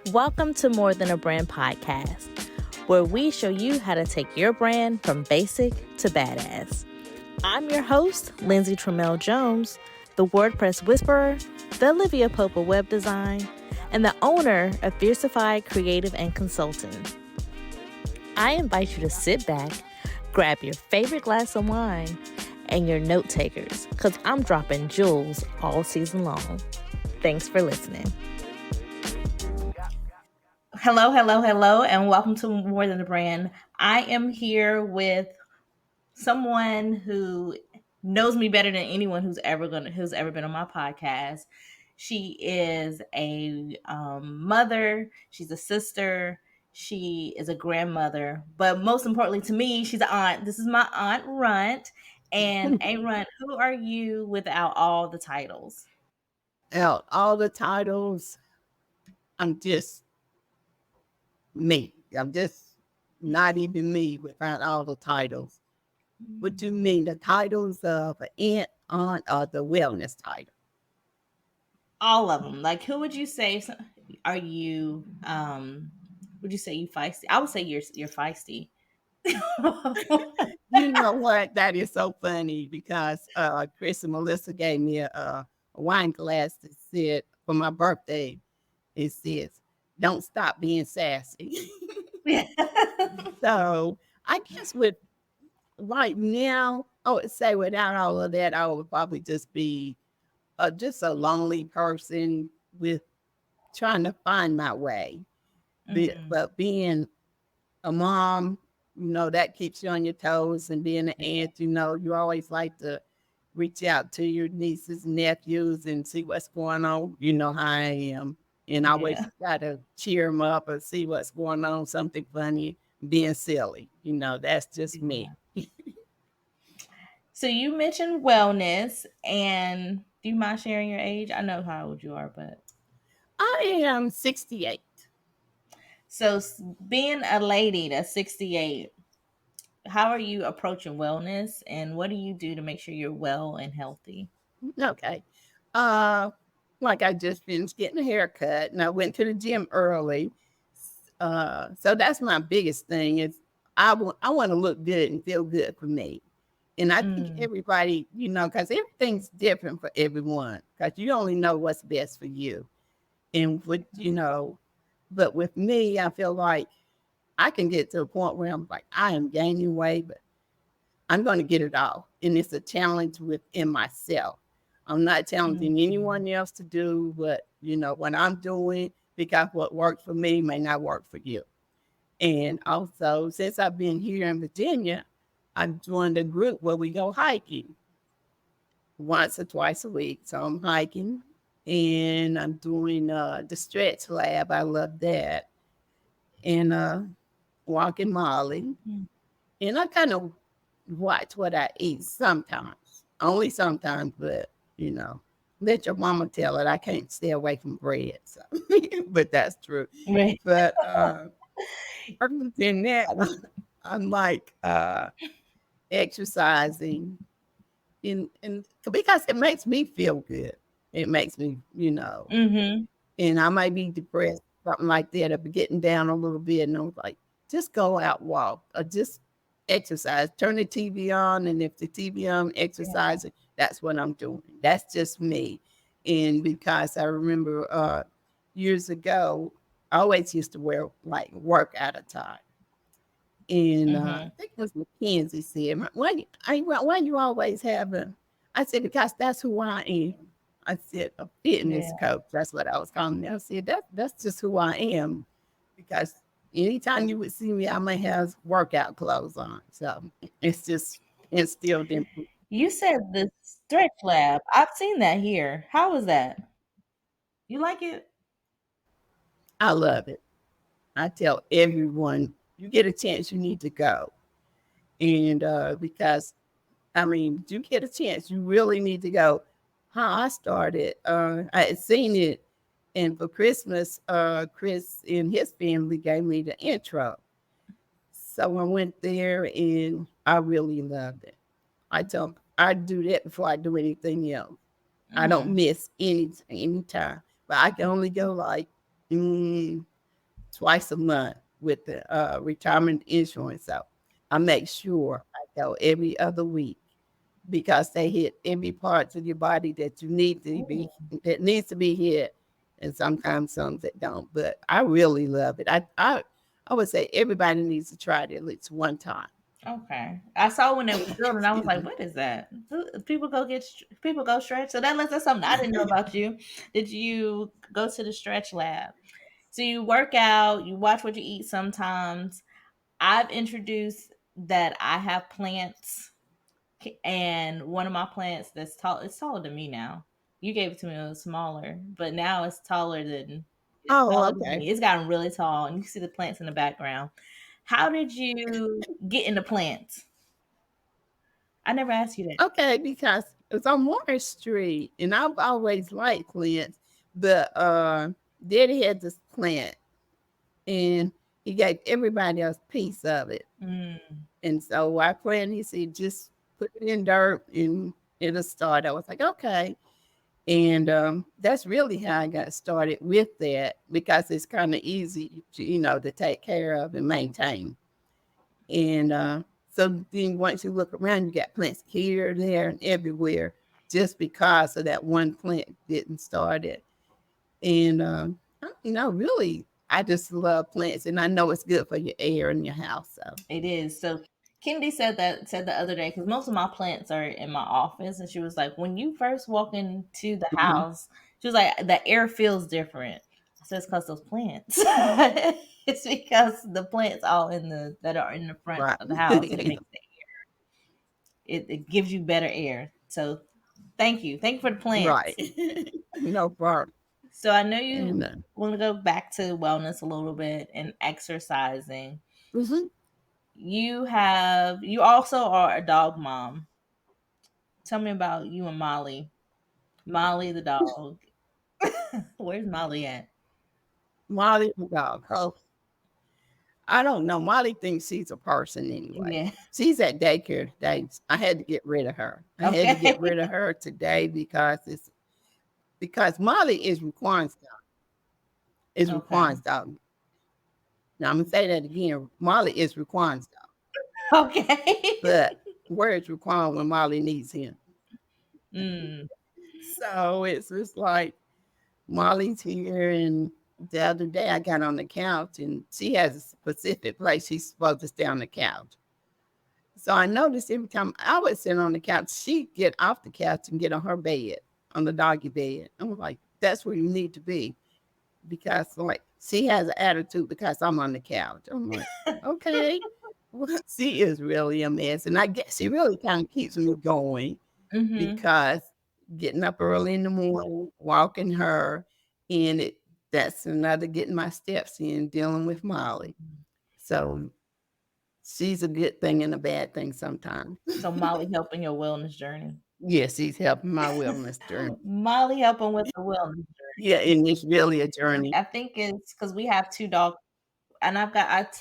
Welcome to More Than a Brand podcast, where we show you how to take your brand from basic to badass. I'm your host, Lindsay Trammell Jones, the WordPress Whisperer, the Olivia Pope of Web Design, and the owner of Fiercified Creative and Consulting. I invite you to sit back, grab your favorite glass of wine, and your note takers, because I'm dropping jewels all season long. Thanks for listening. Hello, and welcome to More Than a Brand. I am here with someone who knows me better than anyone who's ever been on my podcast. She is a mother. She's a sister. She is a grandmother. But most importantly to me, she's an aunt. This is my Aunt Runt. And Aunt Runt, who are you without all the titles? Out all the titles, I'm just me. I'm just not even me without all the titles. What do you mean? The titles of an aunt, or the wellness title? All of them. Like, who would you say are you? Would you say you feisty? I would say you're feisty. You know what? That is so funny because Chris and Melissa gave me a wine glass that said for my birthday. It says, "Don't stop being sassy." So I guess with right now, I would say without all of that, I would probably just be just a lonely person with trying to find my way. But being a mom, that keeps you on your toes. And being an aunt, you always like to reach out to your nieces and nephews and see what's going on. You know how I am. And I always try to cheer them up or see what's going on, something funny, being silly. That's just me. So you mentioned wellness, and do you mind sharing your age? I know how old you are, but I am 68. so being a lady that's 68, how are you approaching wellness, and what do you do to make sure you're well and healthy? Okay. Uh, like I just finished getting a haircut and I went to the gym early. So that's my biggest thing is I want to look good and feel good for me. And I think everybody, because everything's different for everyone, because you only know what's best for you. And but with me, I feel like I can get to a point where I'm like, I am gaining weight, but I'm going to get it off. And it's a challenge within myself. I'm not challenging anyone else to do what I'm doing, because what works for me may not work for you. And also, since I've been here in Virginia, I've joined a group where we go hiking once or twice a week. So I'm hiking and I'm doing the stretch lab. I love that. And walking Molly. And I kind of watch what I eat sometimes, only sometimes, but let your mama tell it. I can't stay away from bread. So, but that's true. Right. But other than that, I'm like exercising, and because it makes me feel good. It makes me, and I might be depressed, something like that, or be getting down a little bit, and I'm like, just go out, walk, or just exercise. Turn the TV on, and if the TV on, exercising, that's what I'm doing. That's just me. And because I remember years ago, I always used to wear like workout attire. And I think it was Mackenzie said, why you always have a, I said, because that's who I am. I said, a fitness coach. That's what I was calling it. I said, that's just who I am. Because anytime you would see me, I may have workout clothes on. So it's just instilled in me. You said the stretch lab. I've seen that here. How was that? You like it? I love it. I tell everyone, you get a chance, you need to go. And because, I mean, you get a chance, you really need to go. How I started, I had seen it. And for Christmas, Chris and his family gave me the intro. So I went there and I really loved it. I tell them I do that before I do anything else. I don't miss any time, but I can only go like twice a month with the retirement insurance. So I make sure I go every other week because they hit every part of your body that you need to be that needs to be hit, and sometimes some that don't. But I really love it. I would say everybody needs to try it at least one time. Okay. I saw when they were building, I was Excuse like, me. what is that? People go people go stretch. So that's something I didn't know about you. Did you go to the stretch lab? So you work out, you watch what you eat sometimes. I've introduced that I have plants, and one of my plants that's tall, it's taller than me now. You gave it to me when it was smaller, but now it's Oh, taller than okay. me. It's gotten really tall, and you see the plants in the background. How did you get into plants? I never asked you that. Okay, because it's on Morris Street, and I've always liked plants, but Daddy had this plant, and he gave everybody else a piece of it. Mm, And so I planned, he said, just put it in dirt and it'll start. I was like, okay. And that's really how I got started with that because it's kind of easy, to take care of and maintain. And so then once you look around, you got plants here, there, and everywhere just because of that one plant didn't start it. And, really, I just love plants and I know it's good for your air in your house. So, it is. So Kennedy said the other day, because most of my plants are in my office, and she was like, when you first walk into the mhm, house, she was like, the air feels different. I said, it's because those plants. It's because the plants all in the that are in the front right. of the house. It gives you better air. So thank you for the Right. plants. No problem. So I know you And want to go back to wellness a little bit and exercising. mhm. You also are a dog mom. Tell me about you and Molly. Molly the dog. Where's Molly at? Molly, the dog. Oh, I don't know. Molly thinks she's a person anyway. Yeah. She's at daycare today. I had to get rid of her. I had to Okay. get rid of her today because Molly is requiring stuff. Is Okay. requiring stuff. Now I'm gonna say that again. Molly is requiring stuff, Okay. but where is requiring when Molly needs him? Mm. So it's just like Molly's here, and the other day I got on the couch, and she has a specific place she's supposed to stay on the couch. So I noticed every time I would sit on the couch, she'd get off the couch and get on her bed, on the doggy bed. I'm like, that's where you need to be because, like, she has an attitude because I'm on the couch. I'm like, okay. Well, she is really a mess. And I guess she really kind of keeps me going Mhm. because getting up early in the morning, walking her, and that's another getting my steps in, dealing with Molly. So she's a good thing and a bad thing sometimes. So Molly helping your wellness journey. Yes, he's helping my wellness journey. Molly helping with the wellness Yeah, and it's really a journey. I think it's because we have two dogs, and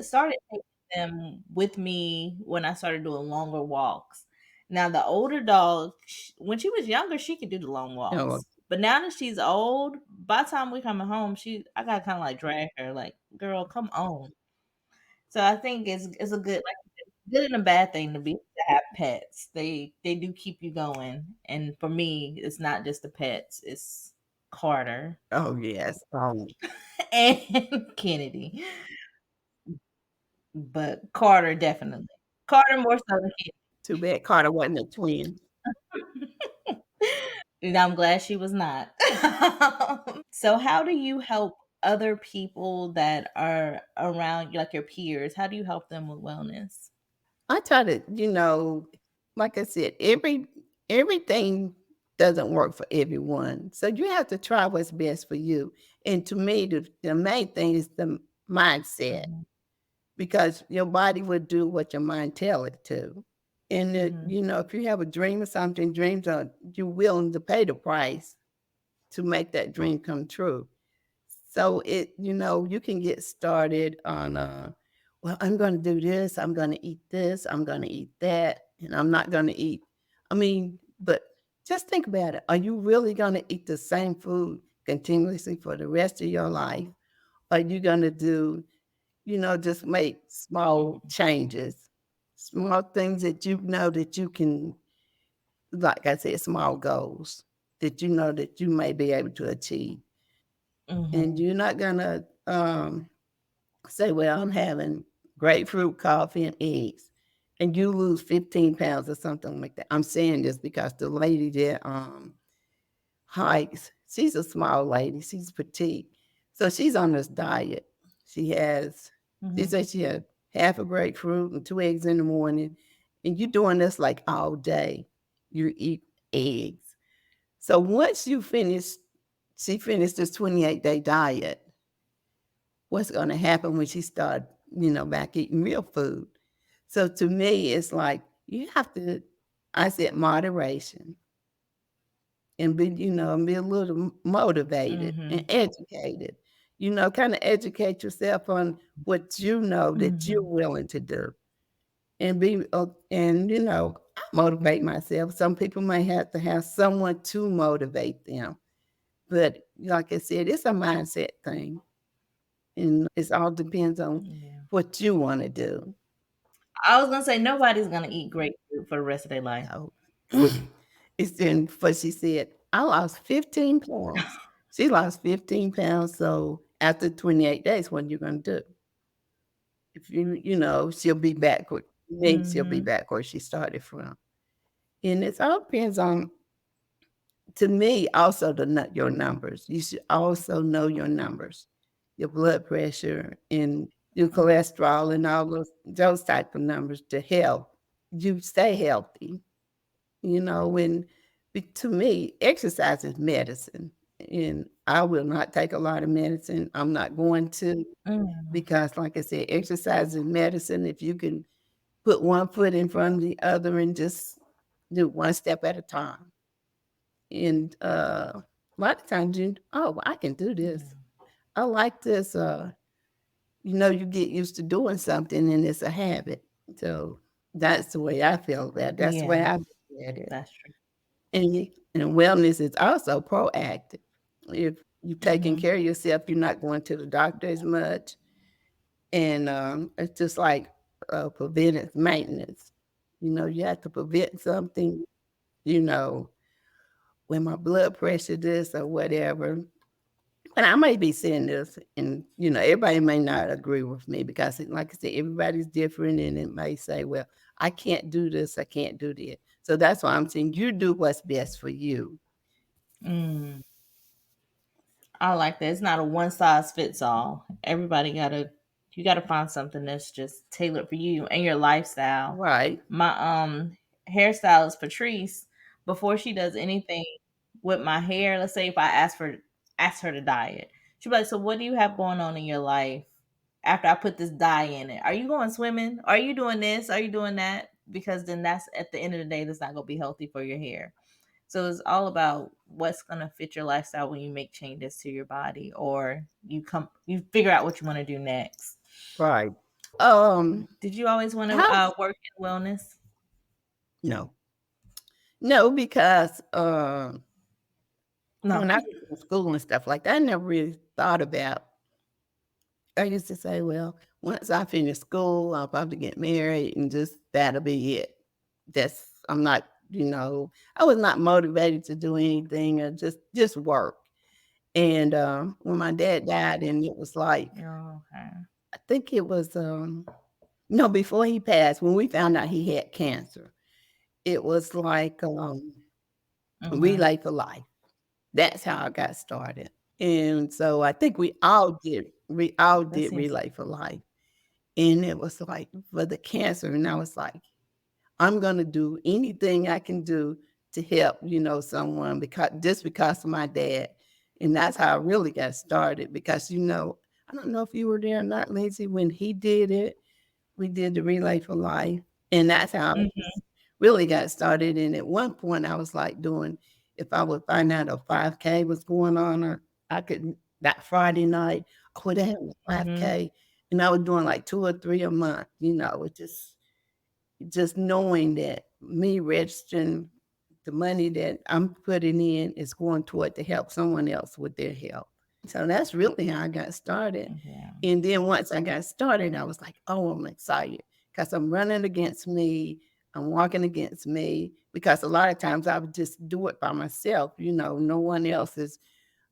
started taking them with me when I started doing longer walks. Now the older dog, when she was younger, she could do the long Oh, walks, but now that she's old, by the time we coming home, I got to kind of like drag her, like, girl, come on. So I think it's a good, like, good and a bad thing to have pets. They do keep you going, and for me, it's not just the pets; it's Carter oh yes. and Kennedy. But Carter definitely. Carter more so than Too bad Carter wasn't a twin. Kennedy. And I'm glad she was not. So how do you help other people that are around you, like your peers? How do you help them with wellness? I try to, like I said, everything doesn't work for everyone. So you have to try what's best for you. And to me, the main thing is the mindset Mhm, because your body will do what your mind tell it to. And mhm, if you have a dream or something, dreams are you're willing to pay the price to make that dream come true. So you can get started on well, I'm gonna do this, I'm gonna eat this, I'm gonna eat that, and I'm not gonna eat. I mean, but just think about it. Are you really gonna eat the same food continuously for the rest of your life? Are you going to do, just make small Mhm. changes, small things that you know that you can, like I said, small goals that you know that you may be able to achieve. And Mhm. you're not going to say, well, I'm having grapefruit coffee and eggs, and you lose 15 pounds or something like that. I'm saying this because the lady that hikes, she's a small lady, she's petite. So she's on this diet. She has, she Mhm. says she had half a grapefruit and 2 eggs in the morning. And you're doing this like all day. You eat eggs. So once you finish, she finished this 28-day diet, what's going to happen when she start, back eating real food? So to me, it's like you have to, I said moderation and be a little motivated and Mhm. educated. Kind of educate yourself on what you know that you're Mhm. willing to do, and I motivate myself. Some people may have to have someone to motivate them, but like I said, it's a mindset thing, and it all depends on Yeah. what you want to do. I was gonna say nobody's gonna eat grapefruit for the rest of their life. So it's in what she said. I lost 15 pounds. She lost 15 pounds. So after 28 days, what are you going to do? If she'll be back. Maybe she'll be Mhm. back where she started from. And it all depends on, to me, also your numbers. You should also know your numbers, your blood pressure and your cholesterol and all those type of numbers to help you stay healthy. When to me, exercise is medicine. And I will not take a lot of medicine. I'm not going to, Mm. because, like I said, exercise is medicine. If you can put one foot in front of the other and just do one step at a time. And a lot of times I can do Yeah. this. I like this. You get used to doing something and it's a habit. So that's the way I feel that. That's the way Yeah, I look at it. that's true. And wellness is also proactive. If you're taking Mhm. care of yourself, you're not going to the doctor as much. And it's just like preventive maintenance. You have to prevent something, you know, when my blood pressure this or whatever. And I may be saying this, and everybody may not agree with me because, like I said, everybody's different, and it may say, "Well, I can't do this, I can't do that." So that's why I'm saying you do what's best for you. Mm. I like that. It's not a one size fits all. Everybody gotta you gotta find something that's just tailored for you and your lifestyle. Right. My hairstylist Patrice, before she does anything with my hair, let's say if I ask her to dye it, she'll be like, so what do you have going on in your life after I put this dye in it? Are you going swimming? Are you doing this? Are you doing that? Because then that's at the end of the day, that's not gonna be healthy for your hair. So it's all about what's gonna fit your lifestyle when you make changes to your body or you figure out what you want to do next. Right. Um, Did you always want to how work in wellness? no. No, because No. when I was in school and stuff like that, I never really thought about. I used to say, well, once I finish school, I'll probably get married and just that'll be it. I'm not, I was not motivated to do anything or just work. And when my dad died, and it was like, Oh, okay. I think it was no, before he passed, when we found out he had cancer, it was like Mhm. relay for life. That's how I got started. And so I think we all did That seems. relay for life. And it was like for the cancer. And I was like, I'm gonna do anything I can do to help, someone because of my dad. And that's how I really got started because I don't know if you were there or not, Lindsay, when he did it. We did the Relay for Life. And that's how I Mhm. really got started. And at one point I was like doing, if I would find out a 5K was going on, or I could that Friday night, I would have a Mhm. 5K. And I was doing like 2 or 3 a month, it just knowing that me registering the money that I'm putting in is going toward to help someone else with their health. So that's really how I got started. Yeah. And then once I got started, I was like, oh, I'm excited because I'm running against me. I'm walking against me because a lot of times I would just do it by myself. No one else is.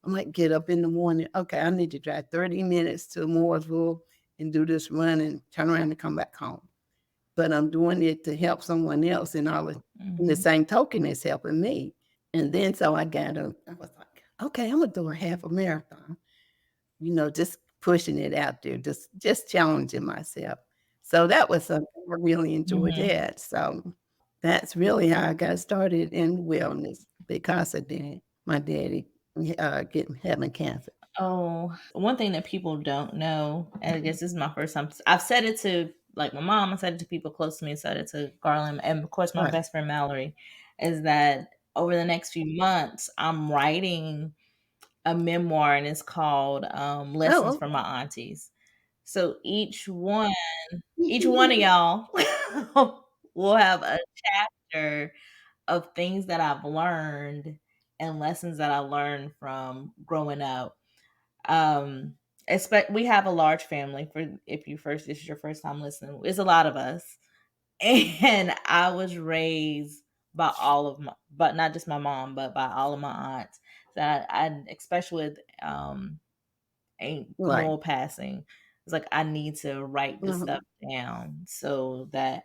I might get up in the morning. Okay, I need to drive 30 minutes to Mooresville and do this run and turn around and come back home. But I'm doing it to help someone else and in the Mhm. same token it's helping me. And then so I was like, okay, I'm gonna do a half a marathon, just pushing it out there, just challenging myself. So that was something I really enjoyed Mhm. that. So that's really how I got started in wellness because of that. My daddy getting having cancer. Oh, one thing that people don't know, and I guess this is my first time. I've said it to like my mom. I said it to people close to me. I said it to Garland, and of course my Right. best friend Mallory. Is that over the next few months, I'm writing a memoir, and it's called "Lessons Oh, from My Aunties." So each one of okay. y'all will have a chapter of things that I've learned and lessons that I learned from growing up. Um, we have a large family. For if you first this is your first time listening, it's a lot of us, and I was raised by all of my, but not just my mom, but by all of my aunts. So I especially with Aunt Right. Noel passing, it's like I need to write this Mhm. stuff down so that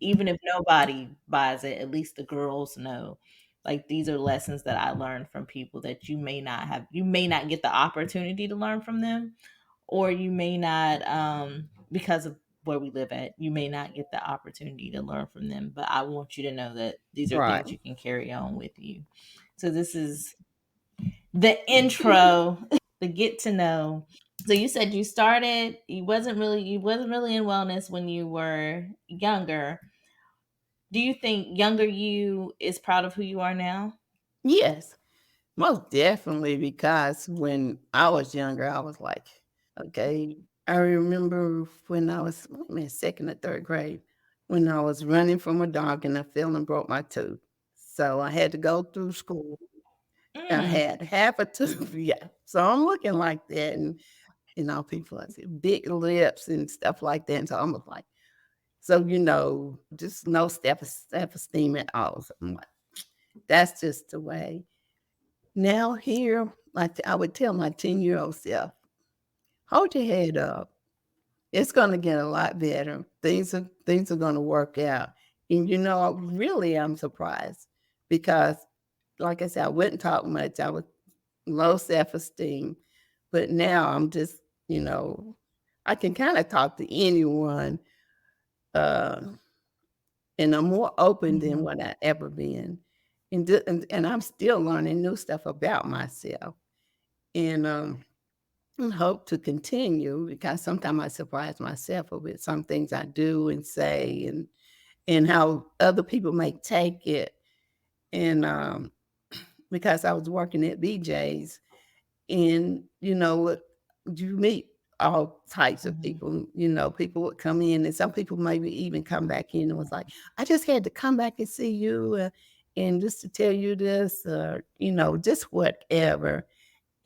even if nobody buys it, at least the girls know. Like these are lessons that I learned from people that you may not get the opportunity to learn from them, or you may not, because of where we live at, you may not get the opportunity to learn from them. But I want you to know that these are Right. things you can carry on with you. So this is the intro, the get to know. So you said you wasn't really in wellness when you were younger. Do you think younger you is proud of who you are now? Yes, most definitely. Because when I was younger, I was like, okay. I remember when I was in second or third grade, when I was running from a dog and I fell and broke my tooth. So I had to go through school. I Mm. had half a tooth. Yeah. So I'm looking like that. And, people, I see big lips and stuff like that. And so I'm like, so, just no self-esteem at all. So I'm like, that's just the way. Now here, like I would tell my 10-year-old self, hold your head up. It's gonna get a lot better. Things are gonna work out. And really I'm surprised because like I said, I wouldn't talk much. I was low self-esteem. But now I'm just, you know, I can kind of talk to anyone, uh, and I'm more open than Mhm. what I ever been. And I'm still learning new stuff about myself. And hope to continue because sometimes I surprise myself with some things I do and say and how other people may take it. And because I was working at BJ's and you meet all types of Mhm. people. People would come in and some people maybe even come back in and was like, I just had to come back and see you and just to tell you this, just whatever.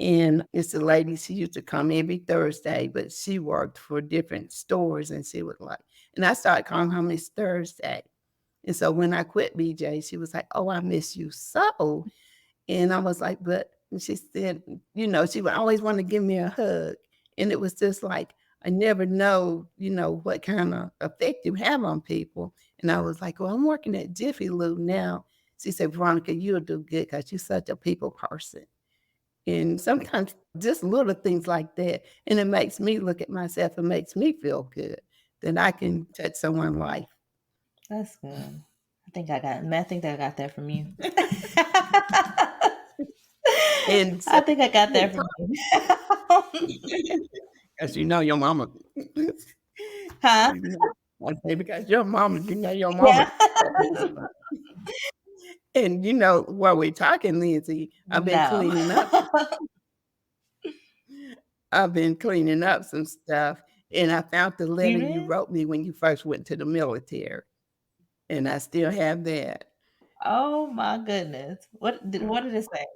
And it's a lady, she used to come every Thursday, but she worked for different stores and she was like, and I started calling her Miss Thursday. And so when I quit BJ, she was like, oh, I miss you so. And I was like, but and she said, she would always want to give me a hug. And it was just like, I never know, what kind of effect you have on people. And I was like, well, I'm working at Jiffy Lube now. She said, Veronica, you'll do good because you're such a people person. And sometimes just little things like that, and it makes me look at myself and makes me feel good that I can touch someone's life. That's good. I think I got that from you. And so I think I got that from you. as you know, your mama Huh? I say because your mama, your mama Yeah. and while we're talking, Lindsay, No. I've been cleaning up some stuff, and I found the letter You you did? wrote me when you first went to the military, and I still have that. Oh my goodness. What did it say?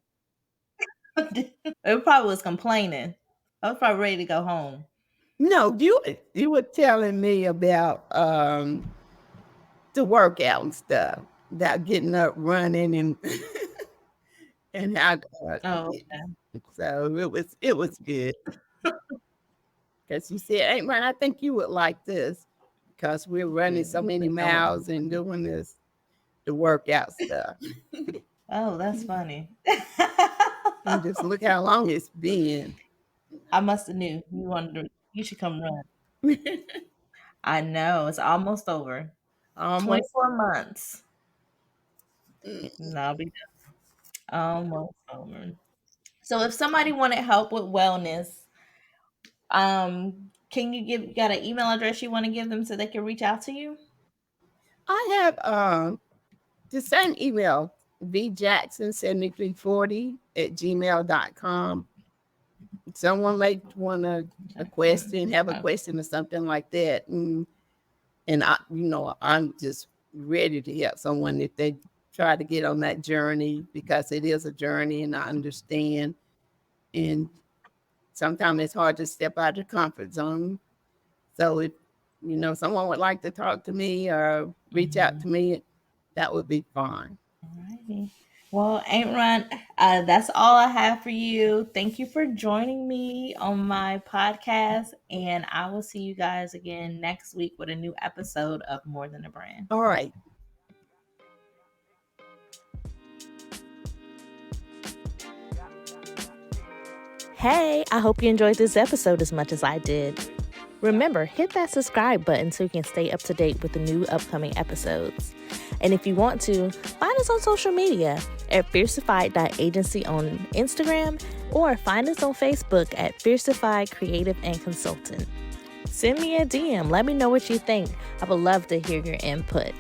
It probably was complaining. I was probably ready to go home. No, you were telling me about the workout and stuff, about getting up, running, and and how. Oh, okay. So it was good because you said, "Hey man, I think you would like this because we're running so many miles and doing the workout stuff." Oh, that's funny. And just look how long it's been. I must have knew you wanted to. You should come run. I know it's almost over. Almost. 24 months. And I'll be almost over. So if somebody wanted help with wellness, can you got an email address you want to give them so they can reach out to you? I have the same email, vjackson7340@gmail.com. Someone might want a question, have a question or something like that. And I'm just ready to help someone if they try to get on that journey, because it is a journey and I understand. And sometimes it's hard to step out of the comfort zone. So if, someone would like to talk to me or reach out to me, that would be fine. Alrighty. Well, Aunt Runt, that's all I have for you. Thank you for joining me on my podcast, and I will see you guys again next week with a new episode of More Than a Brand. All right. Hey, I hope you enjoyed this episode as much as I did. Remember, hit that subscribe button so you can stay up to date with the new upcoming episodes. And if you want to, find us on social media at fierceified.agency on Instagram, or find us on Facebook at Fierceified Creative and Consultant. Send me a DM. Let me know what you think. I would love to hear your input.